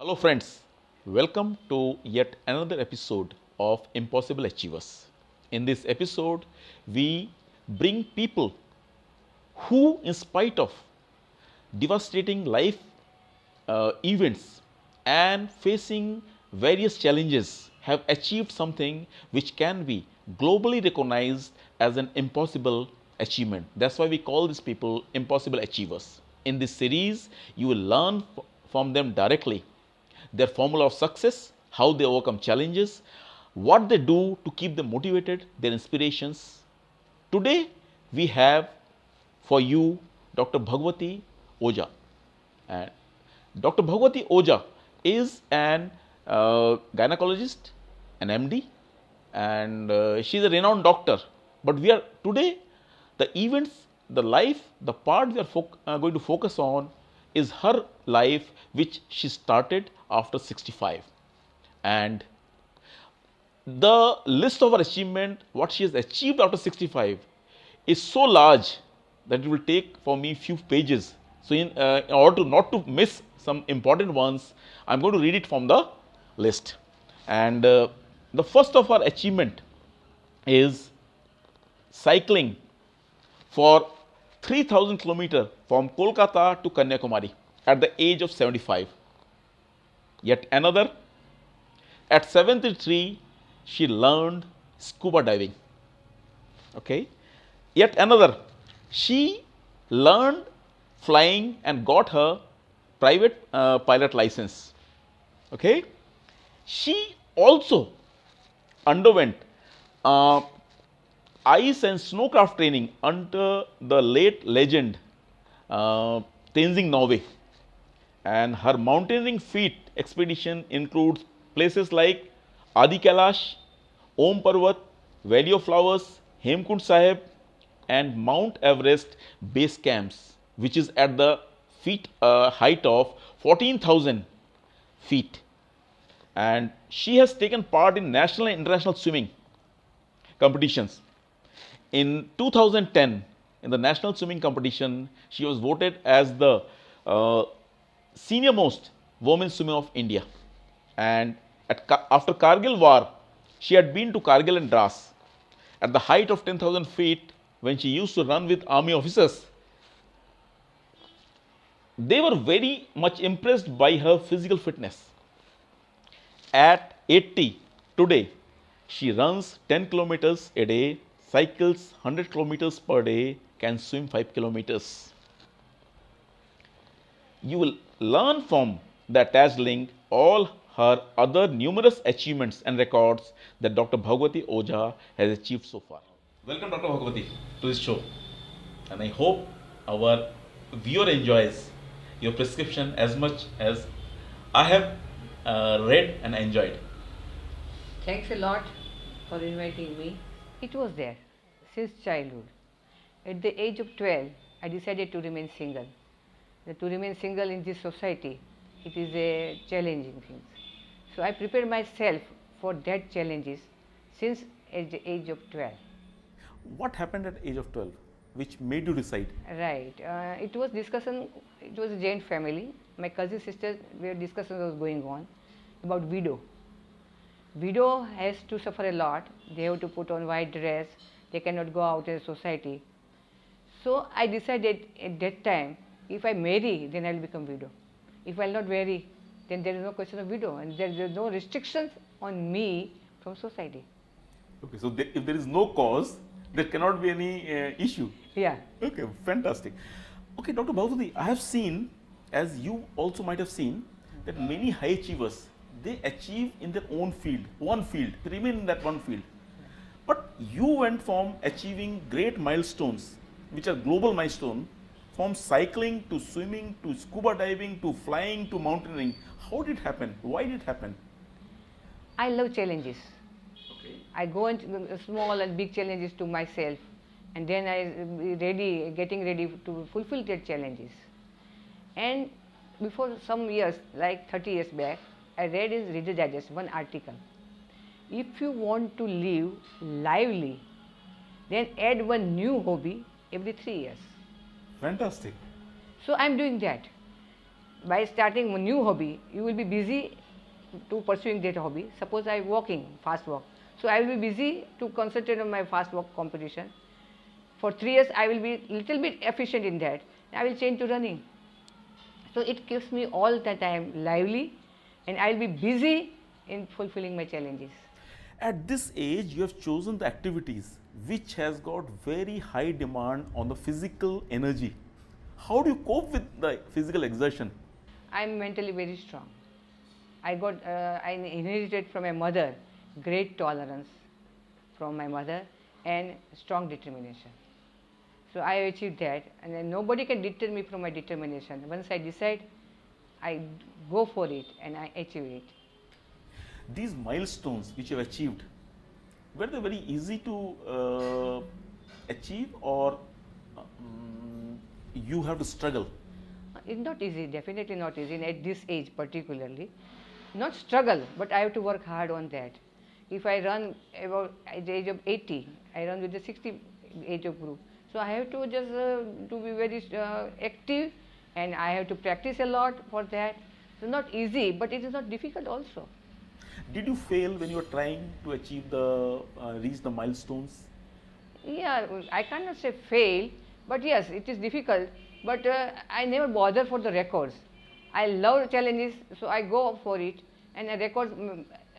Hello, friends. Welcome to yet another episode of Impossible Achievers. In this episode, we bring people who, in spite of devastating life events and facing various challenges, have achieved something which can be globally recognized as an impossible achievement. That's why we call these people impossible achievers. In this series, you will learn from them directly their formula of success, how they overcome challenges, what they do to keep them motivated, their inspirations. Today, we have for you Dr. Bhagwati Oja. And Dr. Bhagwati Oja is an gynecologist, an MD, and she is a renowned doctor. But we are today, the events, the life, the part we are going to focus on is her life, which she started after 65. And the list of her achievement, what she has achieved after 65, is so large that it will take for me few pages. So, in order to not to miss some important ones, I am going to read it from the list. And the first of her achievement is cycling for 3000 kilometers from Kolkata to Kanyakumari at the age of 75. Yet another, at 73, she learned scuba diving. Okay. Yet another, she learned flying and got her private pilot license. Okay. She also underwent ice and snowcraft training under the late legend Tenzing Norway, and her mountaineering feat expedition includes places like Adi Kailash, Om Parvat, Valley of Flowers, Hemkund Sahib, and Mount Everest base camps, which is at the height of 14,000 feet. And she has taken part in national and international swimming competitions. In 2010, in the national swimming competition, she was voted as the senior most women swimmer of India. And after Kargil war, she had been to Kargil and Dras at the height of 10,000 feet when she used to run with army officers. They were very much impressed by her physical fitness. At 80 today, she runs 10 kilometers a day, cycles 100 kilometers per day, can swim 5 kilometers. You will learn from the attached link all her other numerous achievements and records that Dr. Bhagwati Oja has achieved so far. Welcome, Dr. Bhagwati, to this show. And I hope our viewer enjoys your prescription as much as I have read and enjoyed. Thanks a lot for inviting me. It was there since childhood. At the age of 12, I decided to remain single. To remain single in this society, it is a challenging thing. So I prepared myself for that challenges since at the age of 12. What happened at age of 12 which made you decide? Right. It was discussion, it was a joint family. My cousin sisters, where discussion was going on about widow. Widow has to suffer a lot. They have to put on white dress. They cannot go out in society. So I decided at that time, if I marry, then I will become widow. If I will not marry, then there is no question of widow, and there is no restrictions on me from society. Okay, so if there is no cause, there cannot be any issue. Yeah. Okay, fantastic. Okay, Dr. Bhagwati, I have seen, as you also might have seen, that many high achievers, they achieve in their own field, one field, they remain in that one field. But you went from achieving great milestones, which are global milestones, from cycling to swimming to scuba diving to flying to mountaineering. How did it happen? Why did it happen? I love challenges. Okay. I go into small and big challenges to myself, and then I getting ready to fulfill that challenges. And before some years, like 30 years back, I read in Reader's Digest one article. If you want to live lively, then add one new hobby every 3 years. Fantastic. So I am doing that. by starting a new hobby, you will be busy to pursuing that hobby. Suppose I walking, fast walk. So I will be busy to concentrate on my fast walk competition. For 3 years, I will be little bit efficient in that. I will change to running. So it keeps me all the time lively, and I will be busy in fulfilling my challenges. At this age, you have chosen the activities which has got very high demand on the physical energy. How do you cope with the physical exertion? I am mentally very strong. I inherited from my mother great tolerance from my mother and strong determination. So I achieved that, and then nobody can deter me from my determination. Once I decide, I go for it and I achieve it. These milestones which you have achieved, were they very easy to achieve, or you have to struggle? It's not easy, definitely not easy, and at this age particularly. Not struggle, but I have to work hard on that. If I run about at the age of 80, I run with the 60 age of group. So I have to just to be very active, and I have to practice a lot for that. It's not easy, but it is not difficult also. Did you fail when you were trying to achieve the reach the milestones? Yeah, I cannot say fail, but yes, it is difficult. But I never bother for the records. I love challenges, so I go for it, and a record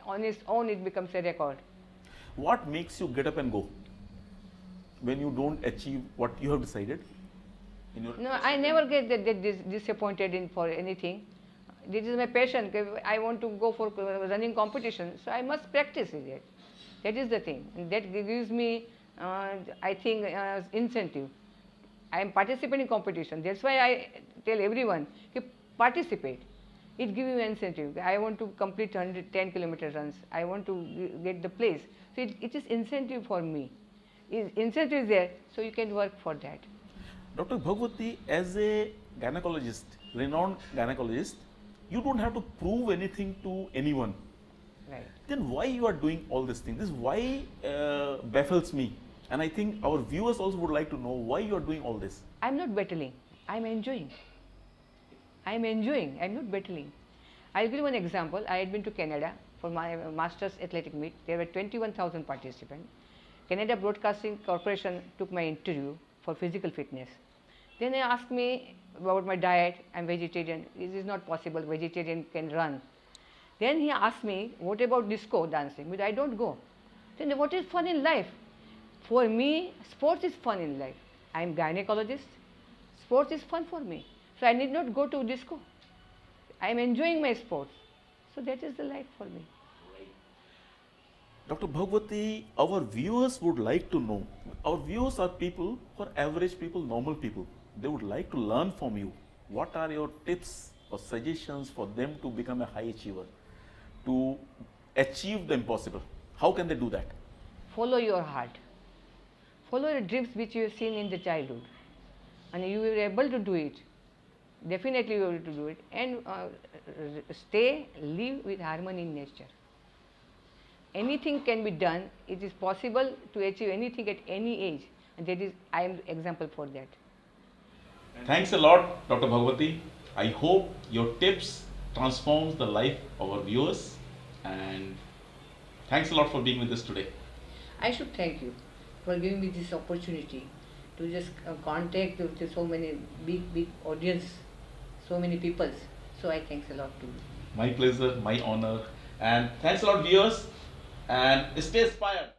on its own it becomes a record. What makes you get up and go when you don't achieve what you have decided? No, I never get disappointed in for anything. This is my passion. I want to go for running competition, so I must practice with it. That is the thing, and that gives me, I think, incentive. I am participating in competition. That's why I tell everyone, participate. It gives you incentive. I want to complete 110 kilometer runs. I want to get the place. So it is incentive for me. Incentive is there, so you can work for that. Dr. Bhagwati, as a gynecologist, renowned gynecologist, you don't have to prove anything to anyone. Right. Then why you are doing all these things? This why baffles me. And I think our viewers also would like to know why you are doing all this. I'm not battling. I'm enjoying. I'm enjoying. I'm not battling. I'll give you one example. I had been to Canada for my master's athletic meet. There were 21,000 participants. Canada Broadcasting Corporation took my interview for physical fitness. Then they asked me about my diet. I'm vegetarian. It is not possible. Vegetarian can run. Then he asked me, what about disco dancing? But I don't go. Then what is fun in life? For me, sports is fun in life. I'm gynecologist. Sports is fun for me. So I need not go to disco. I'm enjoying my sports. So that is the life for me. Dr. Bhagwati, our viewers would like to know. Our viewers are people who are average people, normal people. They would like to learn from you. What are your tips or suggestions for them to become a high achiever, to achieve the impossible? How can they do that? Follow your heart. Follow your dreams which you have seen in the childhood. And you will be able to do it. Definitely you will be able to do it. And live with harmony in nature. Anything can be done. It is possible to achieve anything at any age. And that is, I am example for that. Thanks a lot, Dr. Bhagwati. I hope your tips transforms the life of our viewers. And thanks a lot for being with us today. I should thank you for giving me this opportunity to just contact with so many big audience, so many people. So I thanks a lot to you. My pleasure, my honor. And thanks a lot, viewers. And stay inspired.